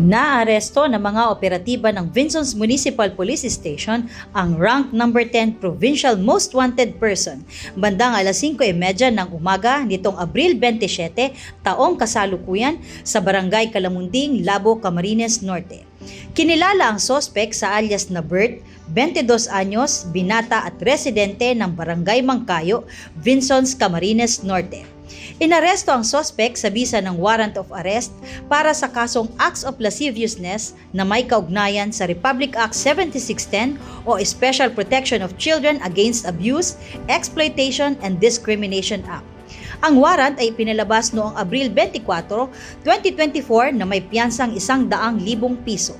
Naaresto ng mga operatiba ng Vinzons Municipal Police Station ang rank number 10 Provincial Most Wanted Person bandang alas 5:30 ng umaga nitong Abril 27, taong kasalukuyan sa Barangay Calamunding, Labo, Camarines Norte. Kinilala ang sospek sa alias na Bert, 22 anyos, binata at residente ng Barangay Mangkayo, Vinzons, Camarines Norte. Inaresto ang sospek sa bisa ng warrant of arrest para sa kasong acts of lasciviousness na may kaugnayan sa Republic Act 7610 o Special Protection of Children Against Abuse, Exploitation and Discrimination Act. Ang warrant ay pinalabas noong Abril 24, 2024 na may piyansang 100,000 piso.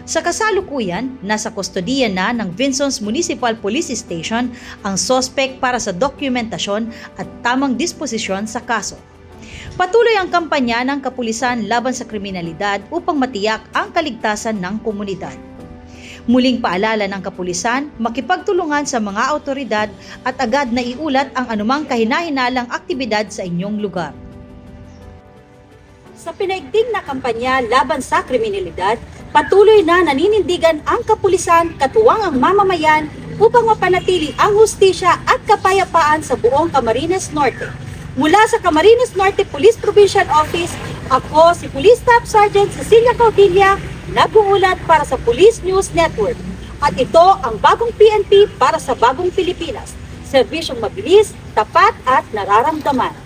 Sa kasalukuyan, nasa kustodiya na ng Vinzons Municipal Police Station ang sospek para sa dokumentasyon at tamang disposisyon sa kaso. Patuloy ang kampanya ng kapulisan laban sa kriminalidad upang matiyak ang kaligtasan ng komunidad. Muling paalala ng kapulisan, makipagtulungan sa mga autoridad at agad na iulat ang anumang kahinahinalang aktibidad sa inyong lugar. Sa pinaigting na kampanya laban sa kriminalidad, patuloy na naninindigan ang kapulisan katuwang ang mamamayan upang mapanatili ang hustisya at kapayapaan sa buong Camarines Norte. Mula sa Camarines Norte Police Provincial Office, ako si Police Staff Sergeant Cecilia Caudilla, nag-uulat para sa Police News Network. At ito ang bagong PNP para sa bagong Pilipinas. Serbisyong mabilis, tapat at nararamdaman.